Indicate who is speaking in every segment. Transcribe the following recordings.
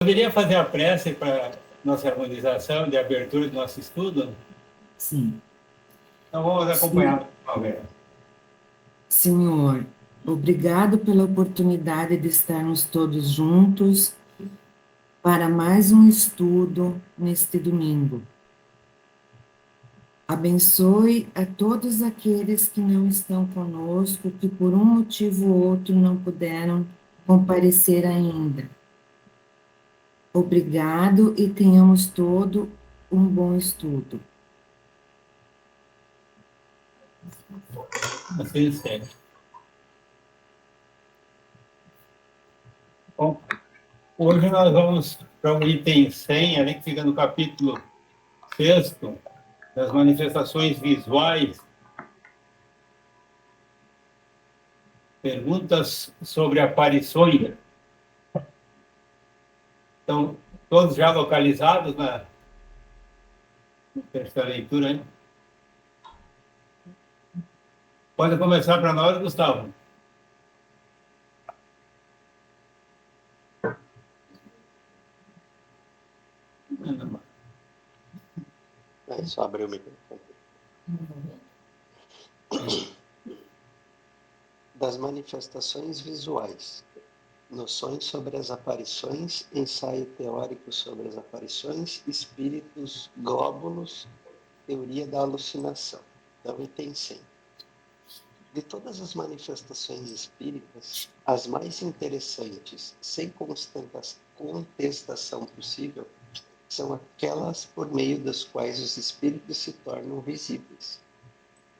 Speaker 1: Poderia fazer a prece para nossa harmonização de abertura do nosso estudo?
Speaker 2: Sim.
Speaker 1: Então vamos acompanhar, Alberto.
Speaker 2: Senhor, obrigado pela oportunidade de estarmos todos juntos para mais um estudo neste domingo. Abençoe a todos aqueles que não estão conosco, que por um motivo ou outro não puderam comparecer ainda. Obrigado e tenhamos todo um bom estudo.
Speaker 1: Assim seja. Bom, hoje nós vamos para o item 100, ali que fica no capítulo 6º, das manifestações visuais. Perguntas sobre aparições. Então, todos já localizados na esta leitura, hein? Pode começar para nós, Gustavo.
Speaker 3: É só abrir o microfone. Das manifestações visuais. Noções sobre as aparições, ensaio teórico sobre as aparições, espíritos, glóbulos, teoria da alucinação. Então, item 100. De todas as manifestações espíritas, as mais interessantes, sem contestação possível, são aquelas por meio das quais os espíritos se tornam visíveis.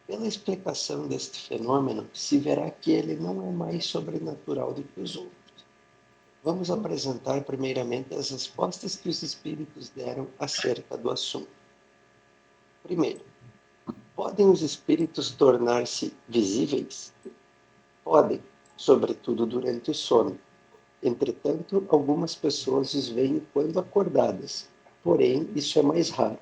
Speaker 3: Pela explicação deste fenômeno, se verá que ele não é mais sobrenatural do que os outros. Vamos apresentar primeiramente as respostas que os espíritos deram acerca do assunto. Primeiro, podem os espíritos tornar-se visíveis? Podem, sobretudo durante o sono. Entretanto, algumas pessoas os veem quando acordadas, porém isso é mais raro.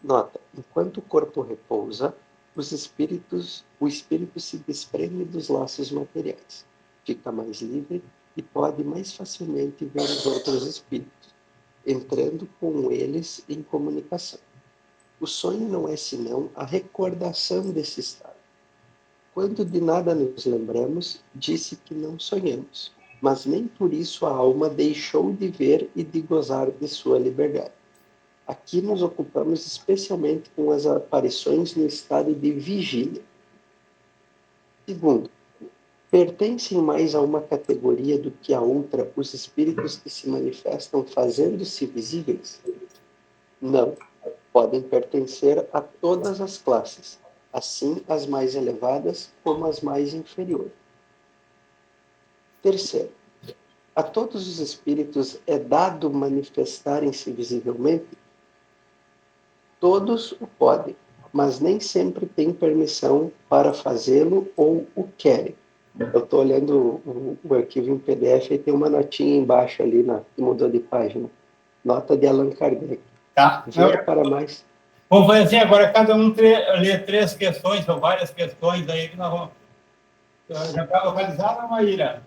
Speaker 3: Nota, enquanto o corpo repousa, o espírito se desprende dos laços materiais, fica mais livre e pode mais facilmente ver os outros espíritos, entrando com eles em comunicação. O sonho não é senão a recordação desse estado. Quando de nada nos lembramos, disse que não sonhamos, mas nem por isso a alma deixou de ver e de gozar de sua liberdade. Aqui nos ocupamos especialmente com as aparições no estado de vigília. Segundo, pertencem mais a uma categoria do que a outra os espíritos que se manifestam fazendo-se visíveis? Não, podem pertencer a todas as classes, assim as mais elevadas como as mais inferiores. Terceiro, a todos os espíritos é dado manifestarem-se visivelmente? Todos o podem, mas nem sempre têm permissão para fazê-lo ou o querem. Eu estou olhando o arquivo em PDF e tem uma notinha embaixo ali que mudou de página. Nota de Allan Kardec.
Speaker 1: Tá.
Speaker 3: Ver para mais.
Speaker 1: Vamos fazer assim, agora cada um lê 3 questões, são várias questões aí que nós vamos... Já está localizada, Maíra?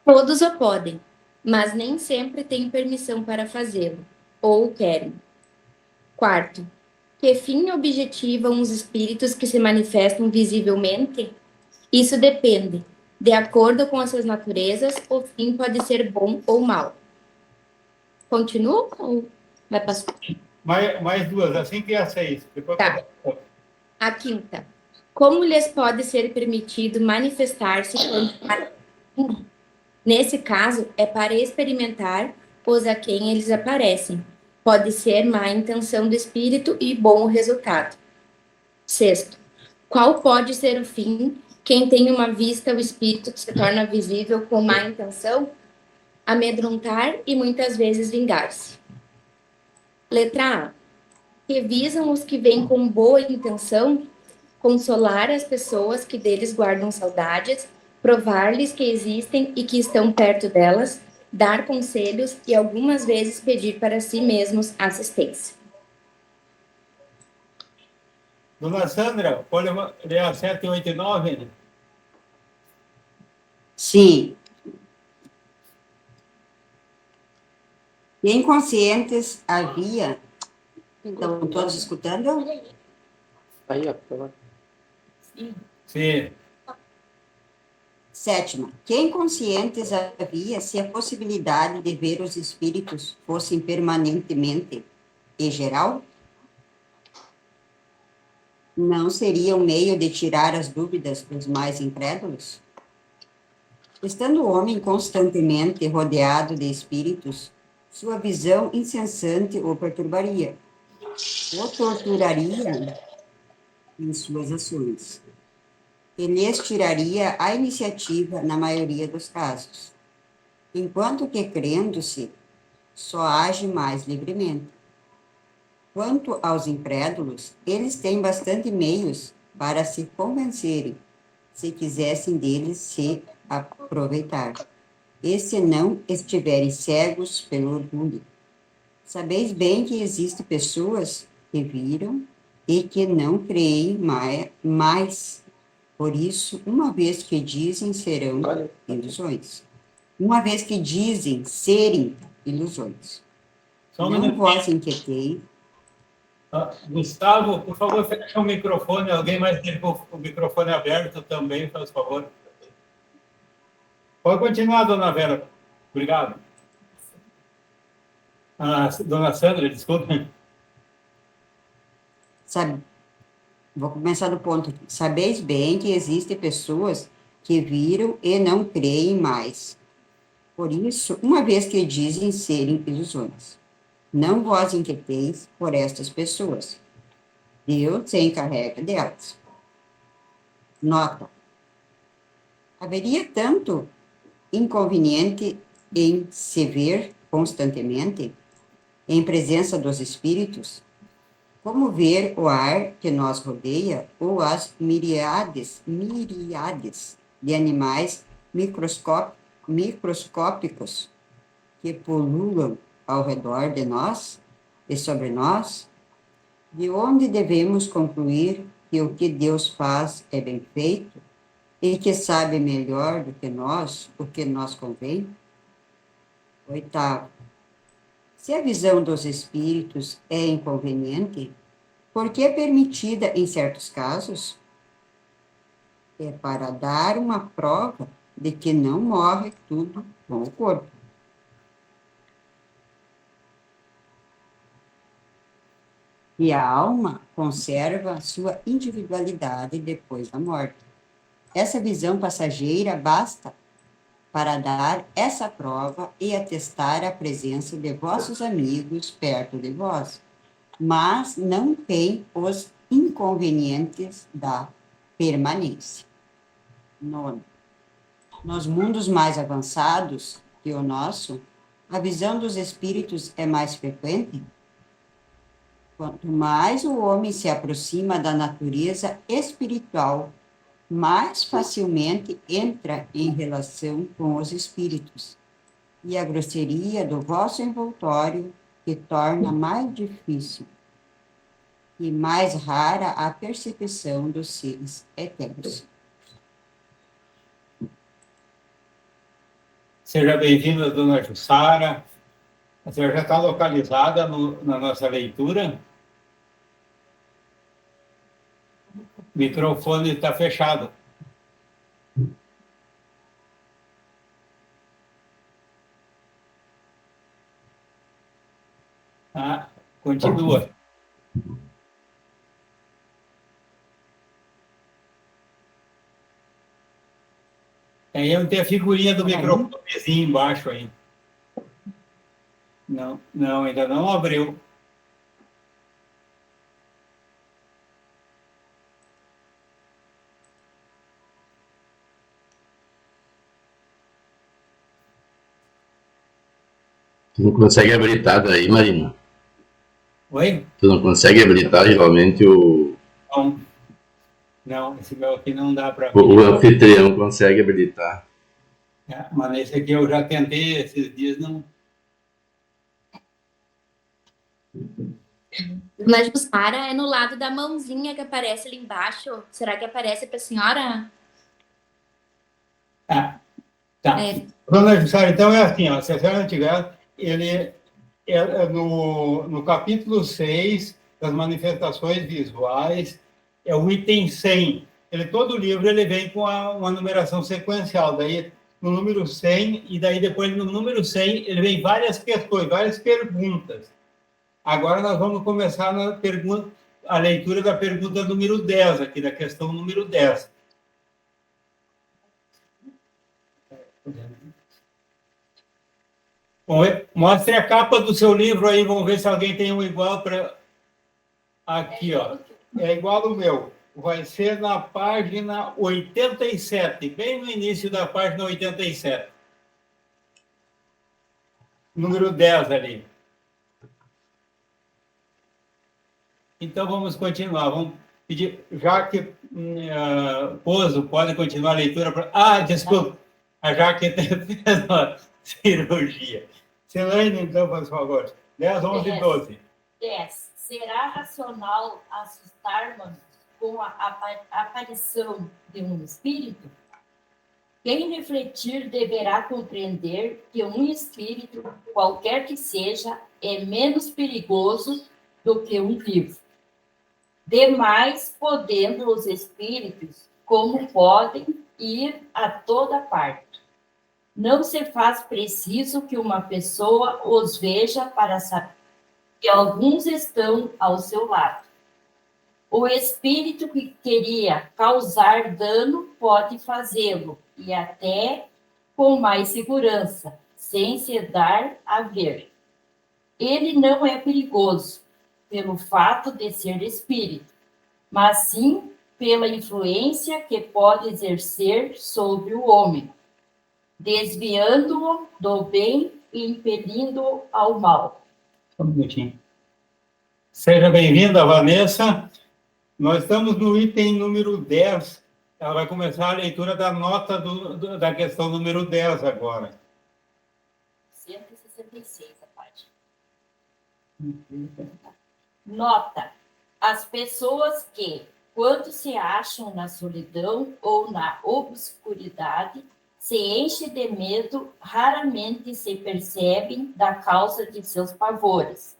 Speaker 4: Todos o podem, mas nem sempre têm permissão para fazê-lo, ou o querem. Quarto, que fim objetivam os espíritos que se manifestam visivelmente? Isso depende. De acordo com as suas naturezas, o fim pode ser bom ou mau. Continua ou vai passar?
Speaker 1: Mais 2, assim que é a 6. Depois
Speaker 4: tá. A quinta. Como lhes pode ser permitido manifestar-se quando... Nesse caso, é para experimentar os a quem eles aparecem. Pode ser má intenção do espírito e bom o resultado. Sexto, qual pode ser o fim? Quem tem uma vista, o espírito que se torna visível com má intenção? Amedrontar e muitas vezes vingar-se. Letra A. Que visam os que vêm com boa intenção? Consolar as pessoas que deles guardam saudades, provar-lhes que existem e que estão perto delas, dar conselhos e algumas vezes pedir para si mesmos assistência.
Speaker 1: Dona Sandra, pode ler a 7, 8 e 9?
Speaker 5: Sim. E inconscientes havia... Estão todos escutando?
Speaker 3: Aí, ó, tá lá.
Speaker 1: Sim.
Speaker 5: Sétima. Que inconscientes havia se a possibilidade de ver os espíritos fossem permanentemente e geral? Não seria um meio de tirar as dúvidas dos mais incrédulos? Estando o homem constantemente rodeado de espíritos, sua visão incessante o perturbaria, o torturaria em suas ações. E lhes tiraria a iniciativa na maioria dos casos, enquanto que, crendo-se, só age mais livremente. Quanto aos incrédulos, eles têm bastante meios para se convencerem, se quisessem deles se aproveitar, e se não estiverem cegos pelo orgulho. Sabeis bem que existem pessoas que viram e que não creem mais. Por isso, uma vez que dizem serão ilusões. Uma vez que dizem serem ilusões.
Speaker 1: Só um
Speaker 5: Não
Speaker 1: minutinho.
Speaker 5: vos inquieteis.
Speaker 1: Gustavo, por favor, fecha o microfone. Alguém mais tem o microfone aberto também, faz favor. Pode continuar, dona Vera. Obrigado. Dona Sandra, desculpe.
Speaker 5: Vou começar do ponto aqui. Sabeis bem que existem pessoas que viram e não creem mais. Por isso, uma vez que dizem serem ilusões, não vos inquieteis por estas pessoas. Deus se encarrega delas. Nota. Haveria tanto inconveniente em se ver constantemente em presença dos espíritos, como ver o ar que nos rodeia ou as miríades de animais microscópicos que pululam ao redor de nós e sobre nós, de onde devemos concluir que o que Deus faz é bem feito e que sabe melhor do que nós o que nos convém? Oitavo. Se a visão dos espíritos é inconveniente, por que é permitida em certos casos? É para dar uma prova de que não morre tudo com o corpo. E a alma conserva sua individualidade depois da morte. Essa visão passageira basta para dar essa prova e atestar a presença de vossos amigos perto de vós, mas não tem os inconvenientes da permanência. Nono. Nos mundos mais avançados que o nosso, a visão dos espíritos é mais frequente. Quanto mais o homem se aproxima da natureza espiritual, mais facilmente entra em relação com os espíritos. E a grosseria do vosso envoltório que torna mais difícil e mais rara a percepção dos seres eternos.
Speaker 1: Seja bem-vinda, dona Jussara. A senhora já está localizada na nossa leitura. O microfone está fechado. Continua. Aí não tem a figurinha do microfonezinho embaixo aí. Não, ainda não abriu.
Speaker 6: Tu não consegue habilitar daí, Marina?
Speaker 1: Oi?
Speaker 6: Tu não consegue habilitar geralmente o...
Speaker 1: Não, esse meu aqui não dá para...
Speaker 6: O anfitrião consegue habilitar.
Speaker 1: Mas esse aqui eu já tentei esses dias, não...
Speaker 4: Mas Jussara é no lado da mãozinha que aparece ali embaixo. Será que aparece para a senhora?
Speaker 1: Tá. Dona Jussara, então é assim, ó, se a senhora não tiver, ele é no capítulo 6 das manifestações visuais, é o item 100. Todo o livro ele vem com uma numeração sequencial, daí no número 100, e daí depois no número 100 ele vem várias questões, várias perguntas. Agora nós vamos começar a leitura da pergunta número 10, aqui da questão número 10. Mostre a capa do seu livro aí, vamos ver se alguém tem um igual para... Aqui, ó. É igual ao meu. Vai ser na página 87, bem no início da página 87. Número 10 ali. Então, vamos continuar. Vamos pedir, já que Pozo pode continuar a leitura. Desculpa. A Jaque fez uma cirurgia. Celane, então, por favor. 10, 11 e 12.
Speaker 7: 10. Será racional assustarmos com a aparição de um espírito? Quem refletir deverá compreender que um espírito, qualquer que seja, é menos perigoso do que um vivo. Demais, podendo os espíritos, como podem, ir a toda parte. Não se faz preciso que uma pessoa os veja para saber que alguns estão ao seu lado. O espírito que queria causar dano pode fazê-lo, e até com mais segurança, sem se dar a ver. Ele não é perigoso pelo fato de ser espírito, mas sim pela influência que pode exercer sobre o homem, desviando-o do bem e impelindo-o ao mal.
Speaker 1: Só um minutinho. Seja bem-vinda, Vanessa. Nós estamos no item número 10. Ela vai começar a leitura da nota da questão número 10 agora.
Speaker 7: 166, a página. Nota. As pessoas que, quando se acham na solidão ou na obscuridade, se enchem de medo, raramente se percebem da causa de seus pavores.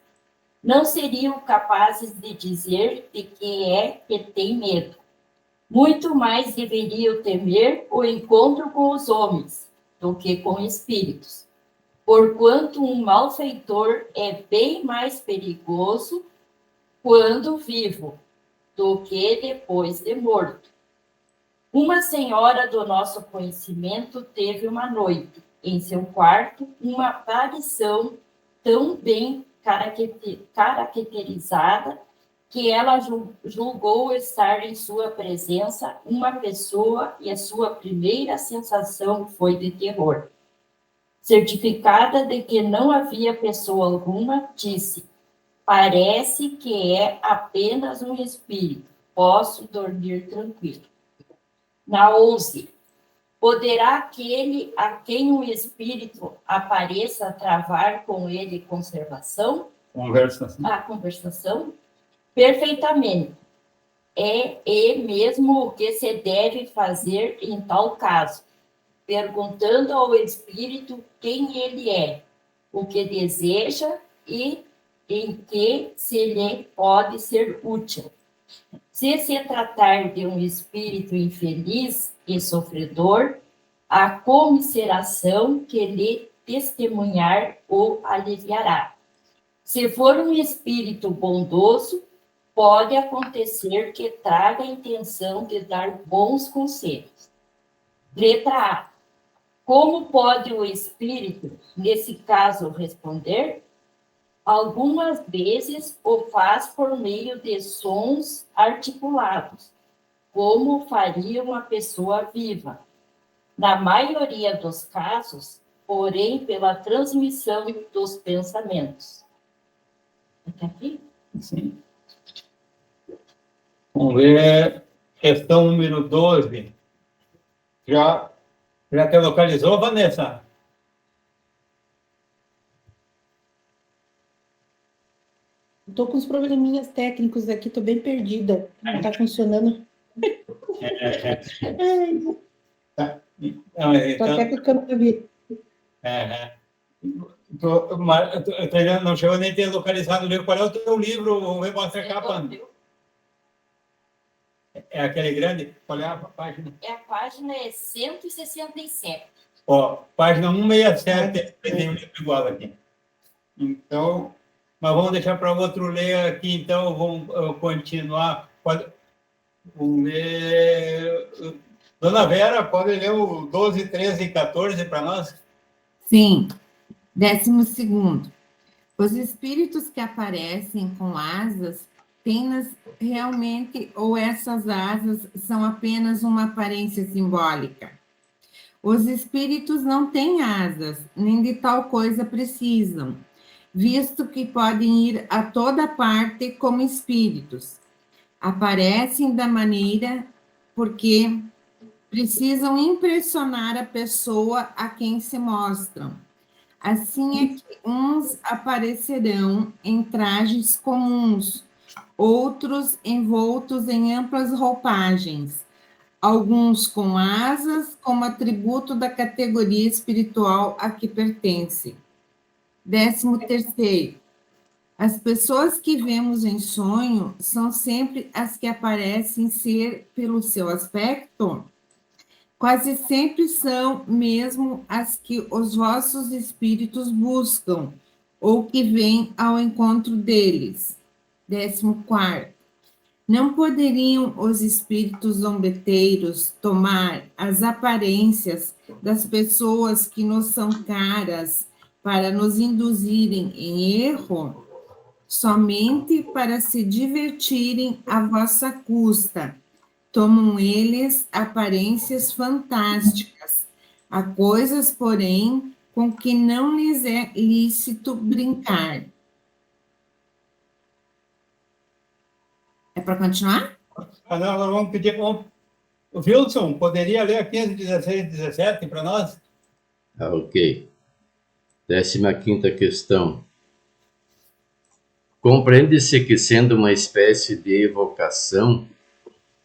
Speaker 7: Não seriam capazes de dizer de que é que tem medo. Muito mais deveriam temer o encontro com os homens do que com espíritos, porquanto um malfeitor é bem mais perigoso quando vivo do que depois de morto. Uma senhora do nosso conhecimento teve uma noite, em seu quarto, uma aparição tão bem caracterizada que ela julgou estar em sua presença uma pessoa e a sua primeira sensação foi de terror. Certificada de que não havia pessoa alguma, disse: parece que é apenas um espírito, posso dormir tranquilo. Na 11, poderá aquele a quem um espírito apareça travar com ele conversação? Conversação? Perfeitamente. É mesmo o que se deve fazer em tal caso, perguntando ao espírito quem ele é, o que deseja e em que se lhe pode ser útil. Se se tratar de um espírito infeliz e sofredor, a comiseração que lhe testemunhar o aliviará. Se for um espírito bondoso, pode acontecer que traga a intenção de dar bons conselhos. Letra A. Como pode o espírito, nesse caso, responder? Algumas vezes o faz por meio de sons articulados, como faria uma pessoa viva. Na maioria dos casos, porém, pela transmissão dos pensamentos. Até aqui?
Speaker 1: Sim. Vamos ver questão número 12. Já te localizou, Vanessa?
Speaker 8: Estou com uns probleminhas técnicos aqui, estou bem perdida. Não está funcionando.
Speaker 1: Não,
Speaker 8: Tô até
Speaker 1: então,
Speaker 8: clicando na vida.
Speaker 1: Não chegou nem a ter localizado o livro. Qual é o teu livro? Mostra a capa. É aquele grande? Qual é a página?
Speaker 7: A página é 167.
Speaker 1: Ó, página 167, tem um livro igual aqui. Então, mas vamos deixar para o outro ler aqui, então, vamos continuar. Vamos ler. Dona Vera, pode ler o 12, 13 e 14 para nós?
Speaker 2: Sim. 12º. Os espíritos que aparecem com asas, têm-nas realmente ou essas asas são apenas uma aparência simbólica? Os espíritos não têm asas, nem de tal coisa precisam, visto que podem ir a toda parte como espíritos. Aparecem da maneira porque precisam impressionar a pessoa a quem se mostram. Assim é que uns aparecerão em trajes comuns, outros envoltos em amplas roupagens, alguns com asas, como atributo da categoria espiritual a que pertence. 13º. As pessoas que vemos em sonho são sempre as que aparecem ser pelo seu aspecto? Quase sempre são mesmo as que os vossos espíritos buscam, ou que vêm ao encontro deles. 14º. Não poderiam os espíritos zombeteiros tomar as aparências das pessoas que nos são caras para nos induzirem em erro? Somente para se divertirem à vossa custa, tomam eles aparências fantásticas, há coisas, porém, com que não lhes é lícito brincar. É para continuar?
Speaker 1: Nós vamos pedir. O Wilson, poderia ler 15, 16 e 17 para nós?
Speaker 6: Ok. 15ª questão. Compreende-se que, sendo uma espécie de evocação,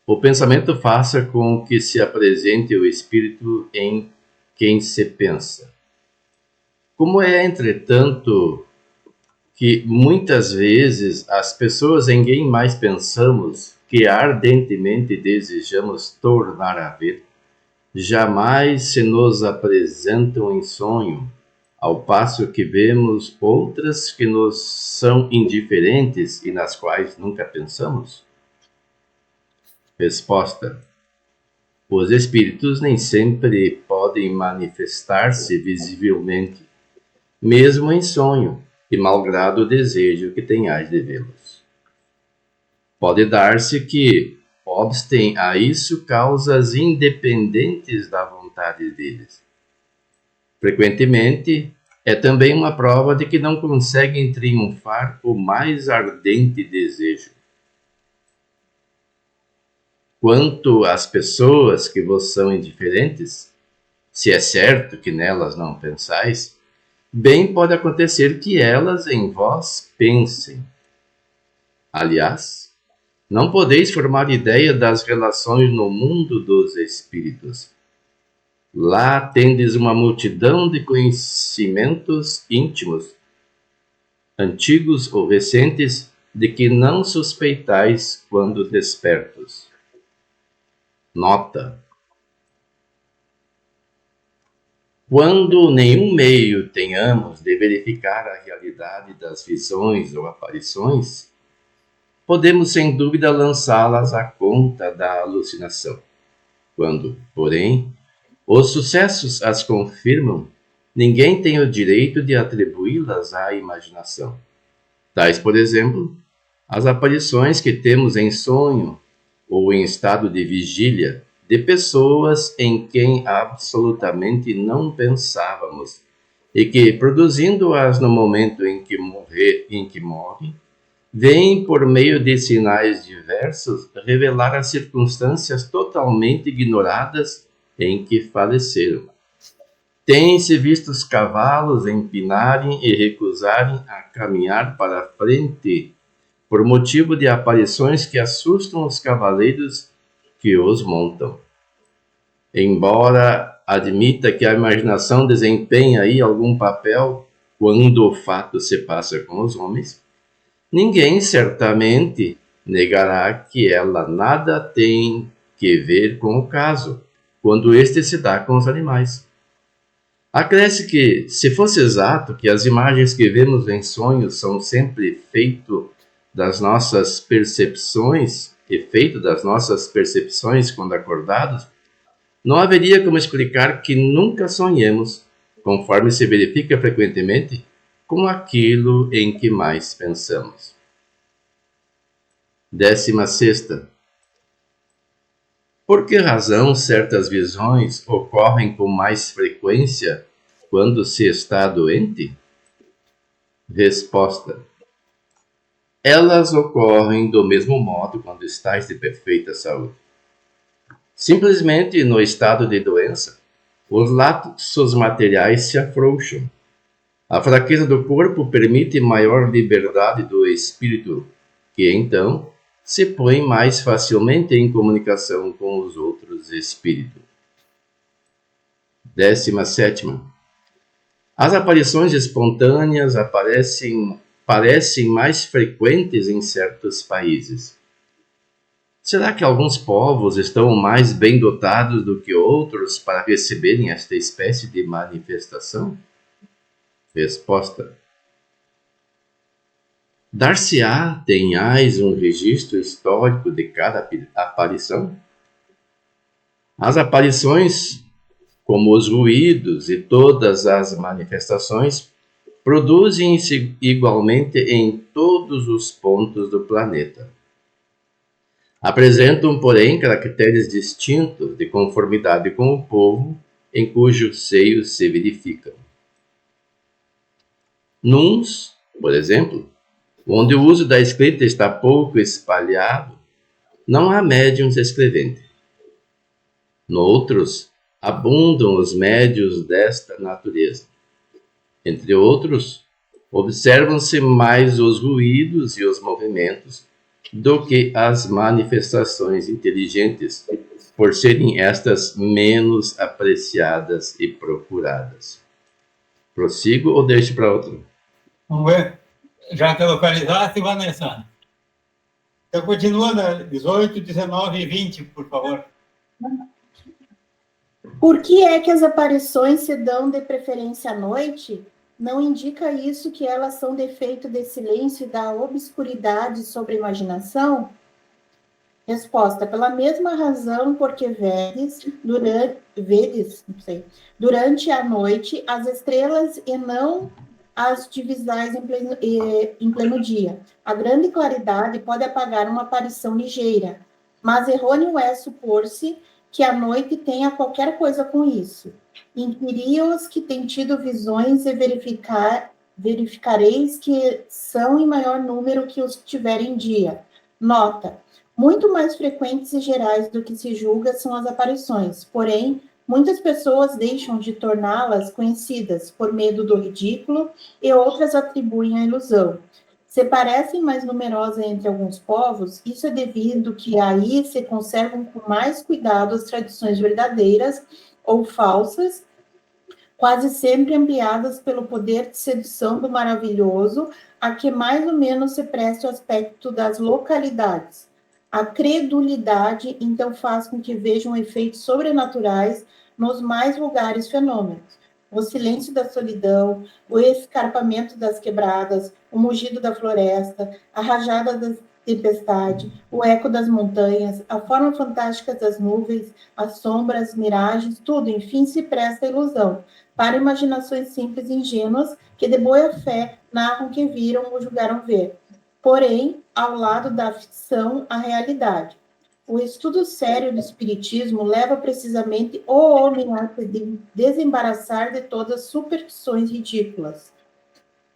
Speaker 6: o pensamento faça com que se apresente o espírito em quem se pensa. Como é, entretanto, que muitas vezes as pessoas em quem mais pensamos, que ardentemente desejamos tornar a ver, jamais se nos apresentam em sonho, ao passo que vemos outras que nos são indiferentes e nas quais nunca pensamos? Resposta: os espíritos nem sempre podem manifestar-se visivelmente, mesmo em sonho, e malgrado o desejo que tenhais de vê-los. Pode dar-se que obstem a isso causas independentes da vontade deles. Frequentemente, é também uma prova de que não conseguem triunfar o mais ardente desejo. Quanto às pessoas que vos são indiferentes, se é certo que nelas não pensais, bem pode acontecer que elas em vós pensem. Aliás, não podeis formar ideia das relações no mundo dos espíritos. Lá tendes uma multidão de conhecimentos íntimos, antigos ou recentes, de que não suspeitais quando despertos. Nota: quando nenhum meio tenhamos de verificar a realidade das visões ou aparições, podemos sem dúvida lançá-las à conta da alucinação. Quando, porém, os sucessos as confirmam, ninguém tem o direito de atribuí-las à imaginação. Tais, por exemplo, as aparições que temos em sonho ou em estado de vigília de pessoas em quem absolutamente não pensávamos e que, produzindo-as no momento em que morrem, vêm, por meio de sinais diversos, revelar as circunstâncias totalmente ignoradas em que faleceram. Têm-se visto os cavalos empinarem e recusarem a caminhar para a frente, por motivo de aparições que assustam os cavaleiros que os montam. Embora admita que a imaginação desempenha aí algum papel quando o fato se passa com os homens, ninguém certamente negará que ela nada tem que ver com o caso, quando este se dá com os animais. Acresce que, se fosse exato que as imagens que vemos em sonhos são sempre efeito das nossas percepções quando acordados, não haveria como explicar que nunca sonhemos, conforme se verifica frequentemente, com aquilo em que mais pensamos. 16ª. Por que razão certas visões ocorrem com mais frequência quando se está doente? Resposta. Elas ocorrem do mesmo modo quando estás de perfeita saúde. Simplesmente no estado de doença, os laços materiais se afrouxam. A fraqueza do corpo permite maior liberdade do espírito, que então se põe mais facilmente em comunicação com os outros espíritos. 17ª. As aparições espontâneas parecem mais frequentes em certos países. Será que alguns povos estão mais bem dotados do que outros para receberem esta espécie de manifestação? Resposta. Dar-se-á, tenhais um registro histórico de cada aparição? As aparições, como os ruídos e todas as manifestações, produzem-se igualmente em todos os pontos do planeta. Apresentam, porém, caracteres distintos de conformidade com o povo em cujo seio se verificam. Nuns, por exemplo, onde o uso da escrita está pouco espalhado, não há médiuns escreventes. Noutros, abundam os médiuns desta natureza. Entre outros, observam-se mais os ruídos e os movimentos do que as manifestações inteligentes, por serem estas menos apreciadas e procuradas. Prossigo ou deixo para outro?
Speaker 1: Vamos ver. Já te localizaste, Vanessa? Então, continua na 18, 19 e 20, por favor.
Speaker 8: Por que é que as aparições se dão de preferência à noite? Não indica isso que elas são defeito de silêncio e da obscuridade sobre a imaginação? Resposta, pela mesma razão, porque durante a noite as estrelas e não as divisais em pleno dia. A grande claridade pode apagar uma aparição ligeira, mas errôneo é supor-se que a noite tenha qualquer coisa com isso. Inquiri os que têm tido visões e verificareis que são em maior número que os que tiverem dia. Nota, muito mais frequentes e gerais do que se julga são as aparições, porém, muitas pessoas deixam de torná-las conhecidas por medo do ridículo e outras atribuem a ilusão. Se parecem mais numerosas entre alguns povos, isso é devido que aí se conservam com mais cuidado as tradições verdadeiras ou falsas, quase sempre ampliadas pelo poder de sedução do maravilhoso, a que mais ou menos se presta o aspecto das localidades. A credulidade, então, faz com que vejam efeitos sobrenaturais nos mais vulgares fenômenos. O silêncio da solidão, o escarpamento das quebradas, o mugido da floresta, a rajada da tempestade, o eco das montanhas, a forma fantástica das nuvens, as sombras, miragens, tudo, enfim, se presta à ilusão, para imaginações simples e ingênuas que de boa fé narram que viram ou julgaram ver. Porém, ao lado da ficção, a realidade. O estudo sério do espiritismo leva precisamente o homem a se desembaraçar de todas as superstições ridículas.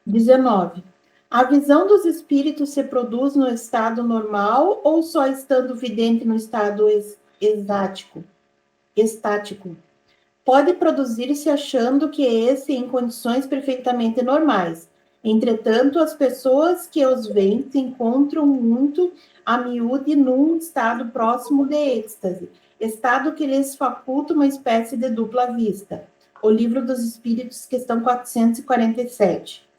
Speaker 8: 19. A visão dos espíritos se produz no estado normal ou só estando vidente no estado estático? Pode produzir-se achando que esse em condições perfeitamente normais. Entretanto, as pessoas que os veem se encontram muito a miúde num estado próximo de êxtase, estado que lhes faculta uma espécie de dupla vista. O Livro dos Espíritos, questão 447.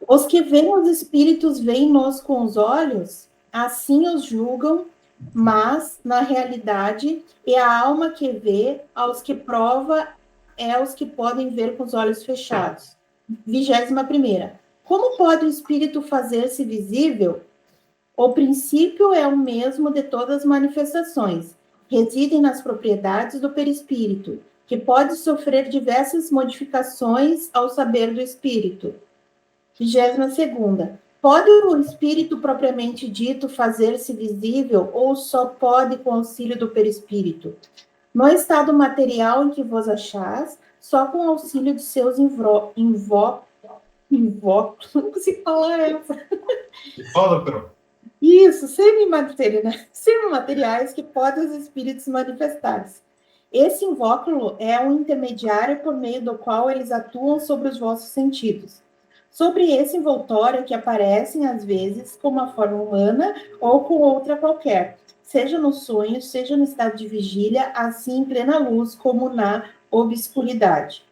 Speaker 8: Os que veem os espíritos veem-nos com os olhos, assim os julgam, mas, na realidade, é a alma que vê, aos que prova, é os que podem ver com os olhos fechados. 21ª. Como pode o espírito fazer-se visível? O princípio é o mesmo de todas as manifestações. Residem nas propriedades do perispírito, que pode sofrer diversas modificações ao saber do espírito. 22ª. Pode o espírito propriamente dito fazer-se visível ou só pode com auxílio do perispírito? No estado material em que vos achais, só com auxílio de seus invólucros, não consigo falar essa.
Speaker 1: Invólucro.
Speaker 8: Isso, semimateriais que podem os espíritos manifestar-se. Esse invólucro é um intermediário por meio do qual eles atuam sobre os vossos sentidos. Sobre esse envoltório que aparecem, às vezes, com uma forma humana ou com outra qualquer, seja no sonho, seja no estado de vigília, assim em plena luz, como na obscuridade.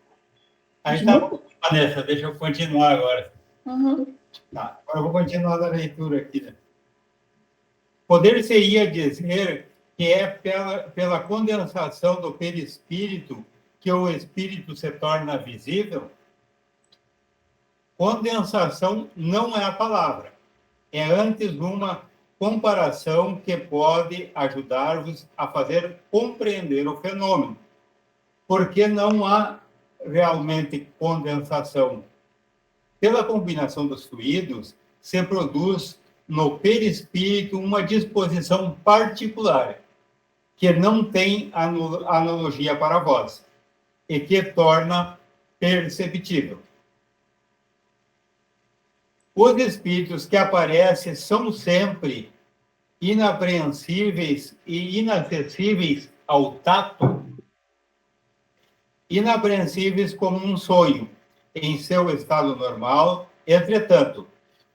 Speaker 1: Aí tá, Vanessa, deixa eu continuar agora.
Speaker 8: Uhum.
Speaker 1: Tá, agora eu vou continuar a leitura aqui, né? Poder-se-ia dizer que é pela condensação do perispírito que o espírito se torna visível? Condensação não é a palavra. É antes uma comparação que pode ajudar-vos a fazer compreender o fenômeno. Porque não há realmente condensação. Pela combinação dos fluidos, se produz no perispírito uma disposição particular, que não tem analogia para vós, e que torna perceptível. Os espíritos que aparecem são sempre inapreensíveis e inacessíveis ao tato, inapreensíveis como um sonho, em seu estado normal. Entretanto,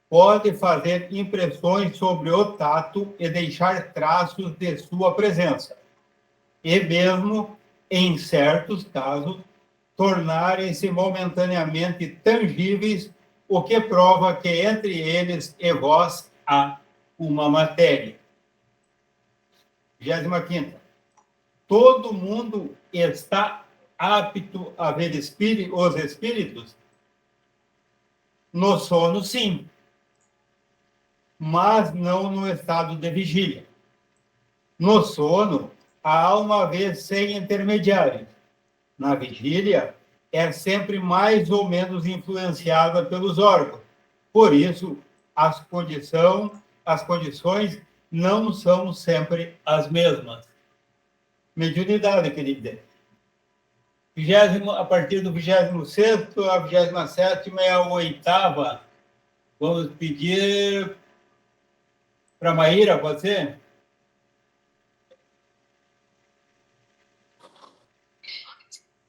Speaker 1: pode fazer impressões sobre o tato e deixar traços de sua presença, e mesmo, em certos casos, tornarem-se momentaneamente tangíveis, o que prova que entre eles e vós há uma matéria. 25ª. Todo mundo está apto a ver os espíritos? No sono, sim, mas não no estado de vigília. No sono, a alma vê sem intermediários. Na vigília, é sempre mais ou menos influenciada pelos órgãos. Por isso, as condições não são sempre as mesmas. Mediunidade, querida. A partir do 26º, a 27ª é a 8ª. Vamos pedir para a Maíra, pode ser?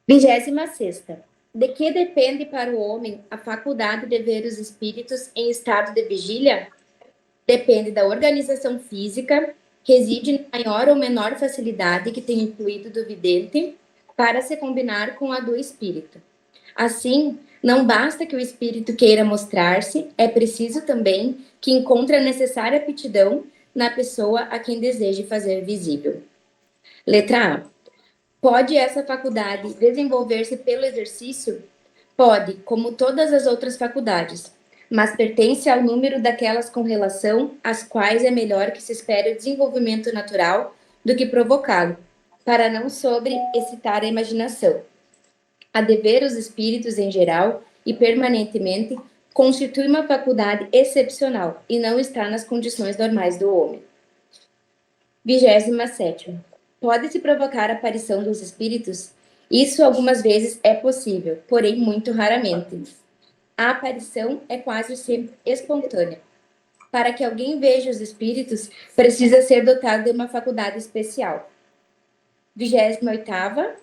Speaker 4: Vigésima sexta. De que depende para o homem a faculdade de ver os espíritos em estado de vigília? Depende da organização física, reside em maior ou menor facilidade que tem incluído do vidente para se combinar com a do espírito. Assim, não basta que o espírito queira mostrar-se, é preciso também que encontre a necessária aptidão na pessoa a quem deseje fazer visível. Letra A. Pode essa faculdade desenvolver-se pelo exercício? Pode, como todas as outras faculdades, mas pertence ao número daquelas com relação às quais é melhor que se espere o desenvolvimento natural do que provocá-lo, para não sobre-excitar a imaginação. A de ver os espíritos em geral e permanentemente constitui uma faculdade excepcional e não está nas condições normais do homem. 27ª. Pode-se provocar a aparição dos espíritos? Isso algumas vezes é possível, porém muito raramente. A aparição é quase sempre espontânea. Para que alguém veja os espíritos, precisa ser dotado de uma faculdade especial. 28ª.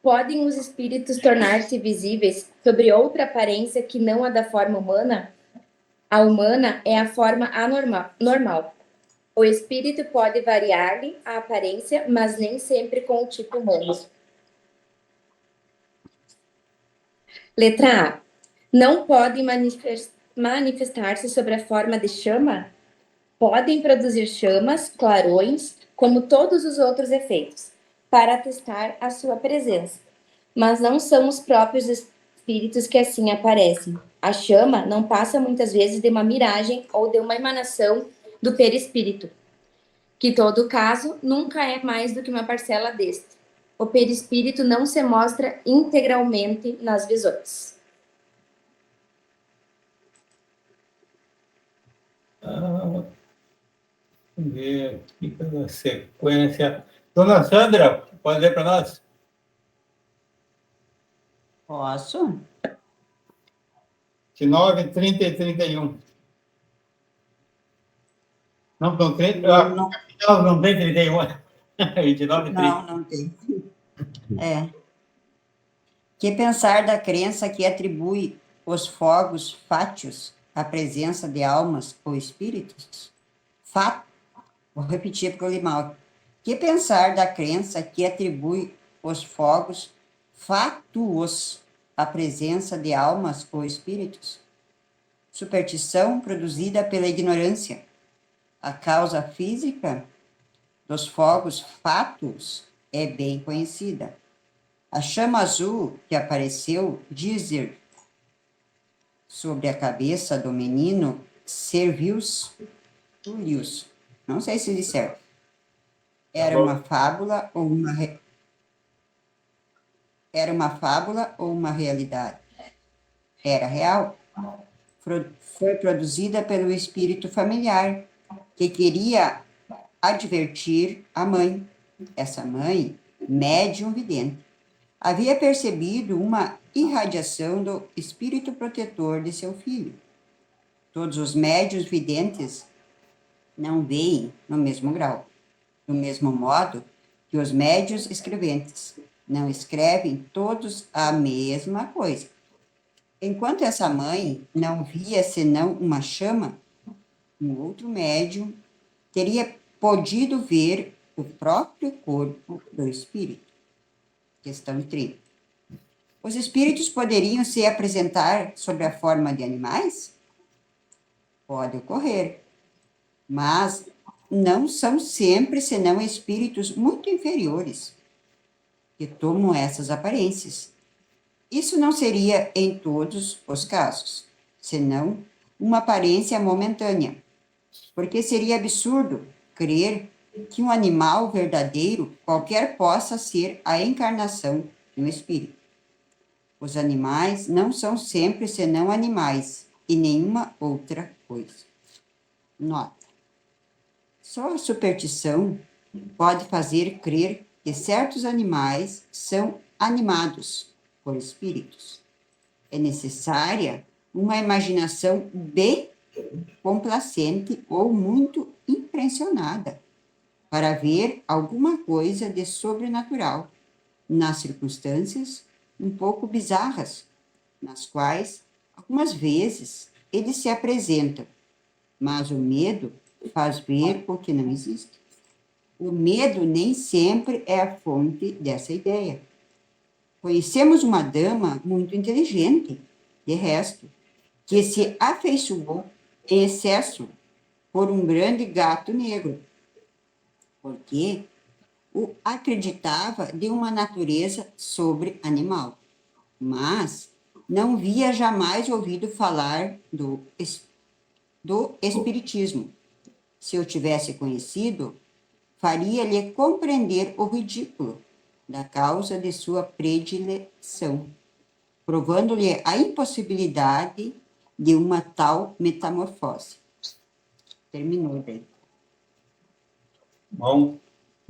Speaker 4: Podem os espíritos tornar-se visíveis sobre outra aparência que não a da forma humana? A humana é a forma normal. O espírito pode variar-lhe a aparência, mas nem sempre com o tipo humano. Letra A. Não podem manifestar-se sobre a forma de chama? Podem produzir chamas, clarões, como todos os outros efeitos, para atestar a sua presença. Mas não são os próprios espíritos que assim aparecem. A chama não passa muitas vezes de uma miragem ou de uma emanação do perispírito, que todo caso nunca é mais do que uma parcela deste. O perispírito não se mostra integralmente nas visões.
Speaker 1: Vamos ver aqui pela sequência. Dona Sandra, pode ler para nós?
Speaker 5: Posso?
Speaker 1: De 9, 30 e 31. Não, não, 30, não tem 31. 29 e 30.
Speaker 5: Não tem. Que pensar da crença que atribui os fogos fátios à presença de almas ou espíritos? Vou repetir porque eu li mal. Que pensar da crença que atribui os fogos fátuos à presença de almas ou espíritos? Superstição produzida pela ignorância. A causa física dos fogos fátuos é bem conhecida. A chama azul que apareceu dizer sobre a cabeça do menino Servius Tullius, não sei se diz certo, era uma fábula ou uma realidade? Era real. Foi produzida pelo espírito familiar, que queria advertir a mãe. Essa mãe, médium vidente, havia percebido uma irradiação do espírito protetor de seu filho. Todos os médiuns videntes não veem no mesmo grau, do mesmo modo que os médiuns escreventes não escrevem todos a mesma coisa. Enquanto essa mãe não via senão uma chama, um outro médium teria podido ver o próprio corpo do espírito. Questão 30. Os espíritos poderiam se apresentar sob a forma de animais? Pode ocorrer, mas não são sempre senão espíritos muito inferiores que tomam essas aparências. Isso não seria em todos os casos, senão uma aparência momentânea, porque seria absurdo crer que um animal verdadeiro qualquer possa ser a encarnação de um espírito. Os animais não são sempre senão animais e nenhuma outra coisa. Nota. Só a superstição pode fazer crer que certos animais são animados por espíritos. É necessária uma imaginação bem complacente ou muito impressionada para ver alguma coisa de sobrenatural nas circunstâncias um pouco bizarras, nas quais, algumas vezes, eles se apresentam, mas o medo faz ver o que não existe. O medo nem sempre é a fonte dessa ideia. Conhecemos uma dama muito inteligente, de resto, que se afeiçoou em excesso por um grande gato negro, porque o acreditava de uma natureza sobre-animal, mas não havia jamais ouvido falar do espiritismo. Se eu tivesse conhecido, faria-lhe compreender o ridículo da causa de sua predileção, provando-lhe a impossibilidade de uma tal metamorfose. Terminou daí.
Speaker 1: Bom,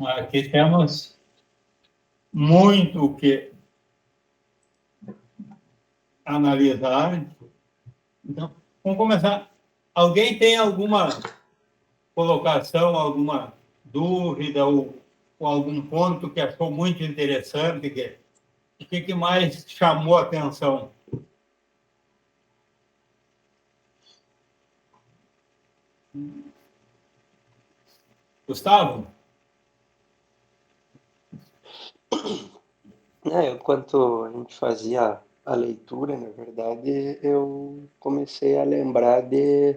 Speaker 1: aqui temos muito o que analisar. Então, vamos começar. Alguém tem alguma colocação, alguma dúvida ou algum ponto que achou muito interessante? O que mais chamou a atenção? Gustavo?
Speaker 3: Enquanto a gente fazia a leitura, na verdade, eu comecei a lembrar de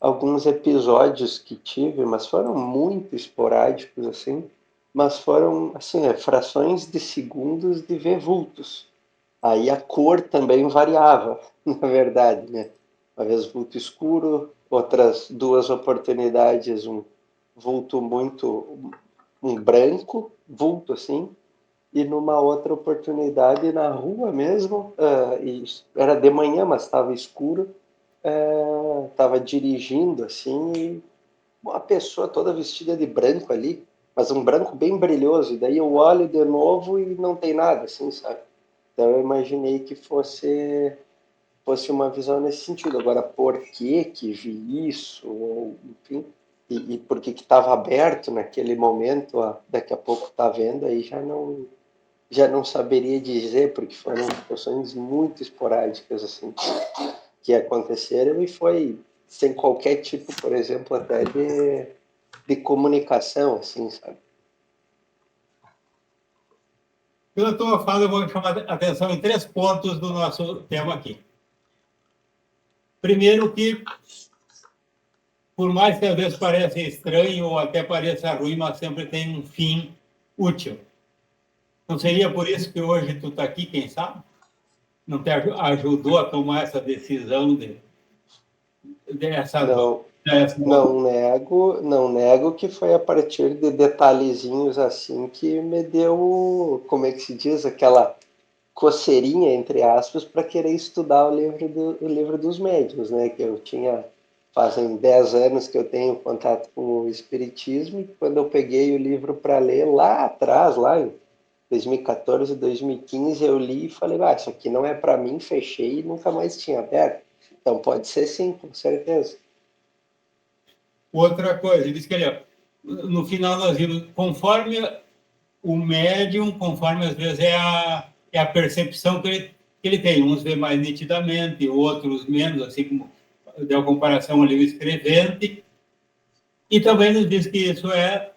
Speaker 3: alguns episódios que tive, mas foram muito esporádicos, assim, mas foram, assim, frações de segundos de ver vultos. Aí a cor também variava, na verdade, né? Uma vez vulto escuro, outras duas oportunidades, um vulto um branco, vulto assim, e numa outra oportunidade na rua mesmo, e era de manhã, mas estava escuro, estava dirigindo assim, e uma pessoa toda vestida de branco ali, mas um branco bem brilhoso, e daí eu olho de novo e não tem nada, assim, sabe? Então eu imaginei que fosse uma visão nesse sentido. Agora, por que vi isso, ou, enfim, e por que estava aberto naquele momento, daqui a pouco está vendo, aí já não saberia dizer, porque foram situações muito esporádicas assim que aconteceram e foi sem qualquer tipo, por exemplo, até de comunicação, assim, sabe?
Speaker 1: Pela tua fala, eu vou chamar a atenção em 3 pontos do nosso tema aqui. Primeiro que, por mais que às vezes pareça estranho ou até pareça ruim, mas sempre tem um fim útil. Não seria por isso que hoje tu está aqui, quem sabe? Não te ajudou a tomar essa decisão dessa...
Speaker 3: Não nego que foi a partir de detalhezinhos assim que me deu, como é que se diz, aquela coceirinha, entre aspas, para querer estudar o livro dos médiuns, né? Que eu fazem 10 anos que eu tenho contato com o Espiritismo, e quando eu peguei o livro para ler lá atrás, lá em 2014, 2015, eu li e falei, isso aqui não é para mim, fechei e nunca mais tinha aberto. Então pode ser sim, com certeza.
Speaker 1: Outra coisa, ele disse que no final nós vimos, conforme o médium, conforme às vezes é a percepção que ele tem. Uns vê mais nitidamente, outros menos, assim como deu comparação ali o escrevente. E também nos diz que isso é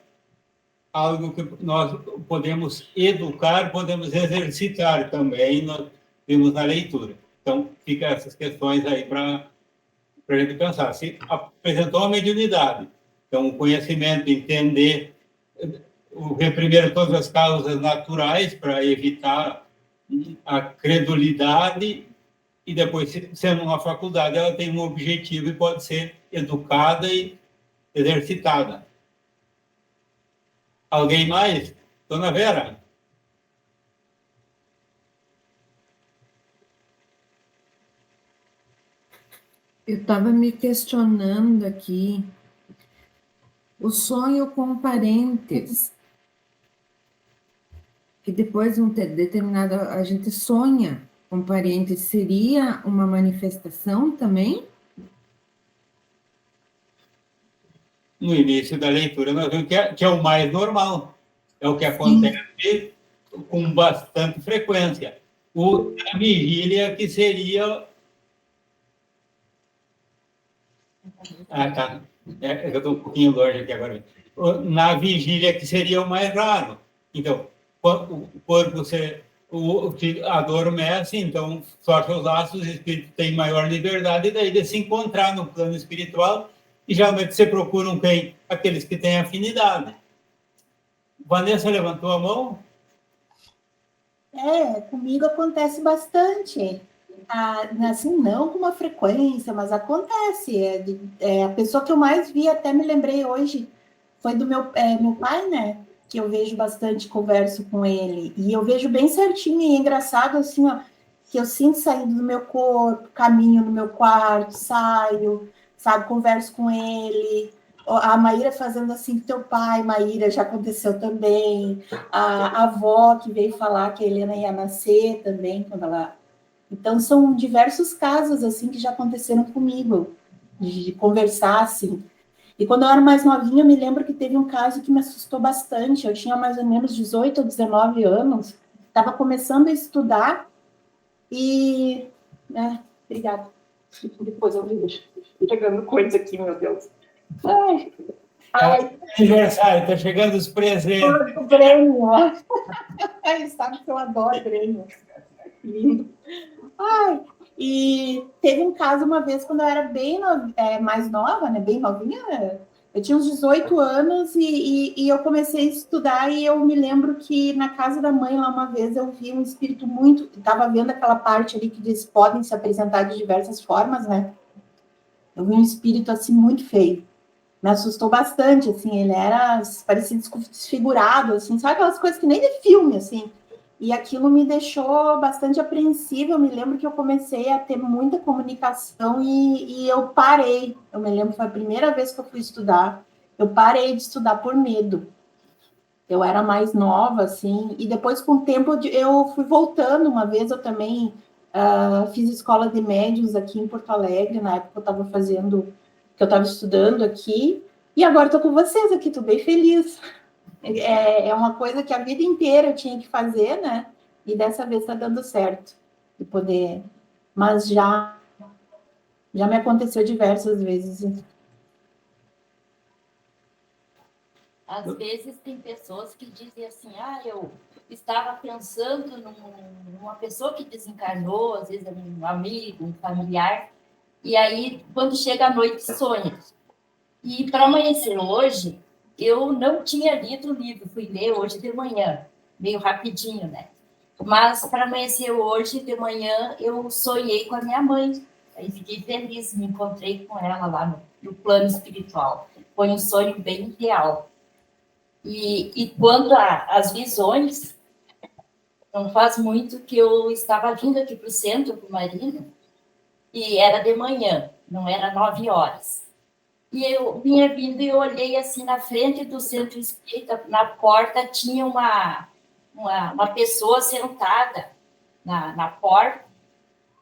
Speaker 1: algo que nós podemos educar, podemos exercitar também, nós vimos na leitura. Então, fica essas questões aí para a gente pensar. Se apresentou a mediunidade, então o conhecimento, entender, reprimir todas as causas naturais para evitar a credulidade, e depois, sendo uma faculdade, ela tem um objetivo e pode ser educada e exercitada. Alguém mais? Dona Vera?
Speaker 2: Eu estava me questionando aqui, o sonho com parentes, que depois de um determinado, a gente sonha com parentes, seria uma manifestação também?
Speaker 1: No início da leitura, nós vimos que é o mais normal, é o que acontece com bastante frequência. A vigília, que seria... tá. Eu estou um pouquinho longe aqui agora. Na vigília, que seria o mais raro. Então, o corpo adormece, então fecha os laços, o espírito tem maior liberdade, e daí de se encontrar no plano espiritual, e geralmente você procura quem? Aqueles que têm afinidade. Vanessa levantou a mão?
Speaker 8: Comigo acontece bastante. Assim, não com uma frequência, mas acontece. A pessoa que eu mais vi, até me lembrei hoje, foi do meu pai, né? Que eu vejo bastante, converso com ele. E eu vejo bem certinho, e é engraçado, assim, ó, que eu sinto saindo do meu corpo, caminho no meu quarto, saio, sabe, converso com ele. A Maíra fazendo assim com teu pai, Maíra, já aconteceu também. A avó que veio falar que a Helena ia nascer também, quando ela... Então, são diversos casos, assim, que já aconteceram comigo, de conversar, assim. E quando eu era mais novinha, eu me lembro que teve um caso que me assustou bastante. Eu tinha mais ou menos 18 ou 19 anos, estava começando a estudar e... Obrigada. Depois eu vejo. Pegando coisa aqui, meu Deus. Ai. Ai,
Speaker 1: Aniversário, tá chegando os presentes.
Speaker 8: o Grêmio. Ai, sabe que eu adoro Grêmio. Lindo. Ai, e teve um caso uma vez quando eu era bem mais nova, né? Bem novinha. Eu tinha uns 18 anos e eu comecei a estudar e eu me lembro que na casa da mãe lá uma vez eu vi um espírito muito... Estava vendo aquela parte ali que diz podem se apresentar de diversas formas, né? Eu vi um espírito assim muito feio. Me assustou bastante, assim, ele parecia desfigurado, assim, sabe aquelas coisas que nem de filme, assim, e aquilo me deixou bastante apreensiva. Eu me lembro que eu comecei a ter muita comunicação e eu parei. Eu me lembro que foi a primeira vez que eu fui estudar, eu parei de estudar por medo. Eu era mais nova, assim, e depois, com o tempo, eu fui voltando. Uma vez eu também fiz escola de médiuns aqui em Porto Alegre, na época que eu estava estudando aqui, e agora estou com vocês aqui, estou bem feliz. É uma coisa que a vida inteira eu tinha que fazer, né? E dessa vez está dando certo de poder. Mas já me aconteceu diversas vezes.
Speaker 7: Às vezes tem pessoas que dizem assim, eu estava pensando numa pessoa que desencarnou, às vezes é um amigo, um familiar, e aí quando chega a noite sonha. E para amanhecer hoje, eu não tinha lido o livro, fui ler hoje de manhã, meio rapidinho, né? Mas para amanhecer hoje de manhã, eu sonhei com a minha mãe. Aí fiquei feliz, me encontrei com ela lá no plano espiritual. Foi um sonho bem real. E quanto às visões, não faz muito que eu estava vindo aqui para o centro, para o Marina, e era de manhã, não era 9 horas. E eu vinha vindo e eu olhei assim na frente do centro espírita, na porta tinha uma pessoa sentada na porta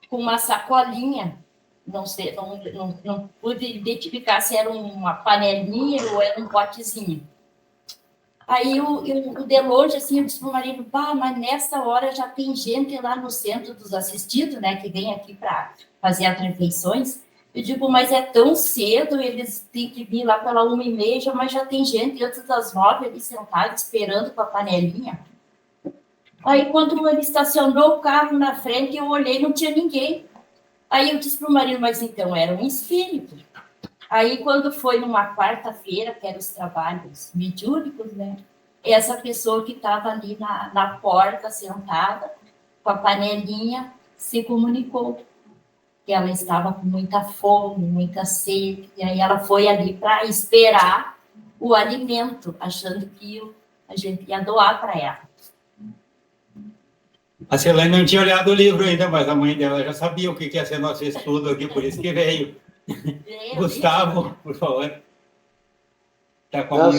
Speaker 7: com uma sacolinha. Não sei, não pude identificar se era uma panelinha ou era um potezinho. Aí eu de longe, assim, eu disse para o marido, mas nessa hora já tem gente lá no centro dos assistidos, né, que vem aqui para fazer as refeições. Eu digo, mas é tão cedo, eles têm que vir lá pela 1h30, mas já tem gente antes das 9 ali sentada esperando com a panelinha. Aí quando ele estacionou o carro na frente, eu olhei, não tinha ninguém. Aí eu disse para o marido, mas então era um espírito. Aí, quando foi numa quarta-feira, que eram os trabalhos mediúnicos, né? Essa pessoa que estava ali na porta, sentada, com a panelinha, se comunicou que ela estava com muita fome, muita sede, e aí ela foi ali para esperar o alimento, achando que a gente ia doar para ela.
Speaker 1: A Celane não tinha olhado o livro ainda, mas a mãe dela já sabia o que ia ser nosso estudo aqui, por isso que veio. Gustavo, por favor.
Speaker 3: Não,